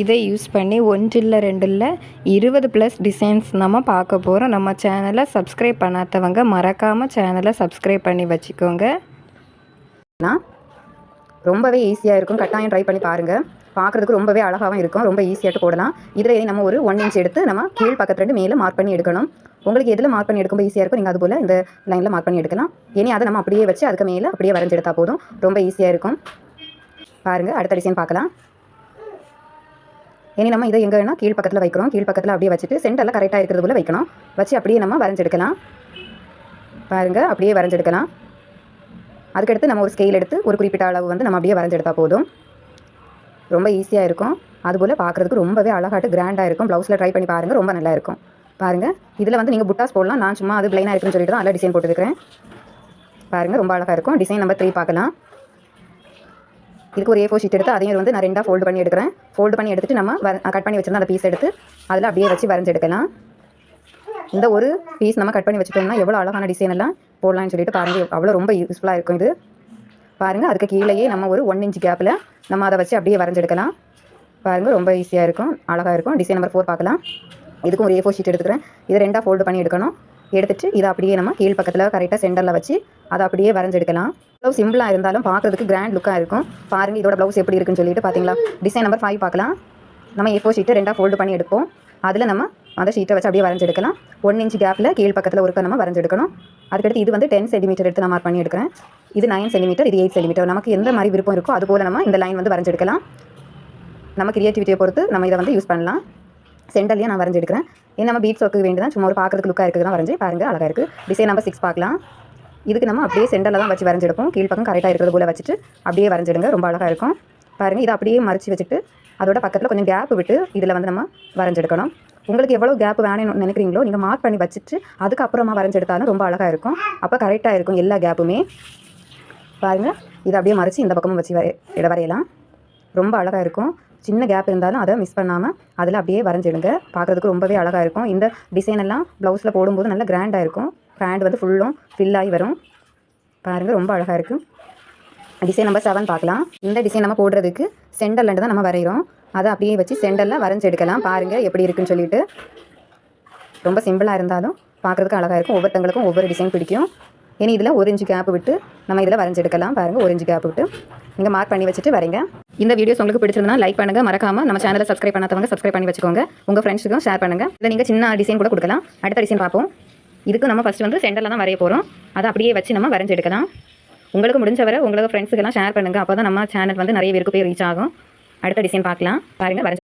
இதை யூஸ் பண்ணி 1 இல்ல 2 இல்ல 20+ டிசைன்ஸ் நம்ம பார்க்க போகிறோம். நம்ம சேனலை சப்ஸ்கிரைப் பண்ணாதவங்க மறக்காமல் சேனலை சப்ஸ்கிரைப் பண்ணி வச்சுக்கோங்க. ரொம்பவே ஈஸியாக இருக்கும். கட்டாயம் ட்ரை பண்ணி பாருங்கள். பார்க்குறதுக்கு ரொம்பவே அழகாகவும் இருக்கும். ரொம்ப ஈஸியாகிட்டு போடலாம். இதில் நம்ம ஒரு 1 இன்ச் எடுத்து நம்ம கீழ் பக்கத்துலேருந்து மேலே மார்க் பண்ணி எடுக்கணும். உங்களுக்கு எதில் மார்க் பண்ணி எடுக்கும்போது ஈஸியாக இருக்கும் நீங்கள் அதுபோல் இந்த லைனில் மார்க் பண்ணி எடுக்கலாம். இனி அதை நம்ம அப்படியே வச்சு அதுக்கு மேலே அப்படியே வரைஞ்சி எடுத்தால் போதும். ரொம்ப ஈஸியாக இருக்கும். பாருங்கள், அடுத்த டிசைன் பார்க்கலாம். இனி நம்ம இதை எங்கே வேணால் கீழ் பக்கத்தில் வைக்கிறோம். கீழ் பக்கத்தில் அப்படியே வச்சுட்டு சென்டரில் கரெக்டாக இருக்கிறது போல் வைக்கணும். வச்சு அப்படியே நம்ம வரைஞ்செடுக்கலாம். பாருங்கள், அப்படியே வரைஞ்செடுக்கலாம். அதுக்கடுத்து நம்ம ஒரு ஸ்கேல் எடுத்து ஒரு குறிப்பிட்ட அளவு வந்து நம்ம அப்படியே வரைஞ்செடுத்தால் போதும். ரொம்ப ஈஸியாக இருக்கும். அதுபோல் பார்க்குறதுக்கு ரொம்பவே அழகாட்டு கிராண்டாக இருக்கும். ப்ளவுஸில் ட்ரை பண்ணி பாருங்கள், ரொம்ப நல்லா இருக்கும். பாருங்கள், இதில் வந்து நீங்கள் புட்டாஸ் போடலாம். நான் சும்மா அது பிளைனாக இருக்குன்னு சொல்லிட்டு தான் அதில் டிசைன் போட்டுருக்கிறேன். பாருங்கள், ரொம்ப அழகாக இருக்கும். டிசைன் நம்பர் 3 பார்க்கலாம். இதுக்கு ஒரு A4 ஷீட் எடுத்து அதையும் வந்து நான் 2ஆக ஃபோல்டு பண்ணி எடுக்கிறேன். ஃபோல்டு பண்ணி எடுத்துகிட்டு நம்ம கட் பண்ணி வச்சுருந்தா அந்த பீஸ் எடுத்து அதில் அப்படியே வச்சு வரைஞ்செடுக்கலாம். இந்த ஒரு பீஸ் நம்ம கட் பண்ணி வச்சுட்டோம்னா எவ்வளோ அழகான டிசைன் எல்லாம் போடலாம்னு சொல்லிட்டு பாருங்கள், அவ்வளோ ரொம்ப யூஸ்ஃபுல்லாக இருக்கும் இது. பாருங்கள், அதுக்கு கீழேயே நம்ம ஒரு 1 இன்ச் கேப்பில் நம்ம அதை வச்சு அப்படியே வரைஞ்செடுக்கலாம். பாருங்கள், ரொம்ப ஈஸியாக இருக்கும், அழகாக இருக்கும். டிசைன் நம்பர் 4 பார்க்கலாம். இதுக்கும் ஒரு A4 ஷீட் எடுத்துக்கிறேன். இதை 2ஆக ஃபோல்டு பண்ணி எடுக்கணும். எடுத்துகிட்டு இதை அப்படியே நம்ம கீழ் பக்கத்தில் கரெக்டாக சென்டரில் வச்சு அதை அப்படியே வரைஞ்செடுக்கலாம். ப்ளவுஸ் சிம்பிளாக இருந்தாலும் பார்க்குறதுக்கு கிராண்ட் லுக்காக இருக்கும். பாருங்கள், இதோட ப்ளவுஸ் எப்படி இருக்குன்னு சொல்லிட்டு பார்த்தீங்களா. டிசைன் நம்பர் 5 பார்க்கலாம். நம்ம A4 ஷீட்டை 2ஆக ஃபோல்டு பண்ணி எடுப்போம். அதில் நம்ம அந்த ஷீட்டை வச்சு அப்படியே வரைஞ்செடுக்கலாம். 1 இன்ச் கேப்பில் கீழ் பக்கத்தில் ஒரு நம்ம வரைஞ்செடுக்கணும். அதுக்கடுத்து இது வந்து 10 சென்டிமீட்டர் எடுத்து நான் மார்க் பண்ணி எடுக்கிறேன். இது 9 சென்டிமீட்டர், இது 8 சென்டிமீட்டர். நமக்கு எந்த மாதிரி விருப்பம் இருக்கோ அதுபோல் நம்ம இந்த லைன் வந்து வரைஞ்செடுக்கலாம். நம்ம கிரியேட்டிவிட்டியை பொறுத்து நம்ம இதை வந்து யூஸ் பண்ணலாம். சென்டர்லேயே நான் வரைஞ்செடுக்கிறேன். நம்ம பீட்ஸ் ஒர்க்கு வேண்டி தான் சும்மா ஒரு பார்க்குறதுக்கு லுக்காக இருக்குது தான் வரைஞ்சி. பாருங்கள், அழகாக இருக்குது. டிசைன் நம்பர் 6 பார்க்கலாம். இதுக்கு நம்ம அப்படியே சென்டரில் தான் வச்சு வரைஞ்செடுப்போம். கீழ் பக்கம் கரெக்டாக இருக்கிறது போல் வச்சுட்டு அப்படியே வரைஞ்சிடுங்க. ரொம்ப அழகாக இருக்கும். பாருங்கள், இதை அப்படியே மறைச்சி வச்சுட்டு அதோட பக்கத்தில் கொஞ்சம் கேப் விட்டு இதில் வந்து நம்ம வரைஞ்செடுக்கணும். உங்களுக்கு எவ்வளோ கேப் வேணும்னு நினைக்கிறீங்களோ நீங்கள் மார்க் பண்ணி வச்சுட்டு அதுக்கப்புறமா வரைஞ்செடுத்தாலும் ரொம்ப அழகாக இருக்கும். அப்போ கரெக்டாக இருக்கும் எல்லா கேப்புமே. பாருங்கள், இதை அப்படியே மறைச்சி இந்த பக்கமும் வச்சு வரையலாம். ரொம்ப அழகாக இருக்கும். சின்ன கேப் இருந்தாலும் அதை மிஸ் பண்ணாமல் அதில் அப்படியே வரைஞ்சிடுங்க. பார்க்குறதுக்கு ரொம்பவே அழகாக இருக்கும். இந்த டிசைன் எல்லாம் ப்ளவுஸில் போடும்போது நல்லா கிராண்டாக இருக்கும். பேண்ட் வந்து ஃபுல்லும் ஃபில் ஆகி வரும். பாருங்கள், ரொம்ப அழகாக இருக்கும். டிசைன் நம்பர் 7 பார்க்கலாம். இந்த டிசைன் நம்ம போடுறதுக்கு சென்டர்லேருந்து தான் நம்ம வரைகிறோம். அதை அப்படியே வச்சு சென்டரில் வரைஞ்சி எடுக்கலாம். பாருங்கள் எப்படி இருக்குன்னு சொல்லிட்டு. ரொம்ப சிம்பிளாக இருந்தாலும் பார்க்குறதுக்கு அழகாக இருக்கும். ஒவ்வொருத்தங்களுக்கும் ஒவ்வொரு டிசைன் பிடிக்கும். இனி இதில் 1 இன்ச் கேப் விட்டு நம்ம இதில் வரைஞ்செடுக்கலாம். பாருங்கள், 1 இன்ச் கேப் விட்டு நீங்கள் மார்க் பண்ணி வச்சுட்டு வரைங்க. இந்த வீடியோஸ் உங்களுக்கு பிடிச்சிருந்தா லைக் பண்ணுங்கள். மறக்காமல் நம்ம சேனலை சப்ஸ்கிரைப் பண்ணாதவங்க சப்ஸ்கிரைப் பண்ணி வச்சுக்கோங்க. உங்கள் ஃப்ரெண்ட்ஸுக்கும் ஷேர் பண்ணுங்கள். இதில் நீங்கள் சின்ன டிசைன் கூட கொடுக்கலாம். அடுத்த டிசைன் பார்ப்போம். இதுக்கு நம்ம ஃபஸ்ட் வந்து சென்டரில் தான் வரைய போகிறோம். அதை அப்படியே வச்சு நம்ம வரைஞ்செடுக்கலாம். உங்களுக்கு முடிஞ்சவரை உங்களுக்கு ஃப்ரெண்ட்ஸுக்கெல்லாம் ஷேர் பண்ணுங்கள். அப்போ தான் நம்ம சேனல் வந்து நிறைய பேருக்கு போய் ரீச் ஆகும். அடுத்த டிசைன் பார்க்கலாம். பாருங்கள், வரைஞ்சி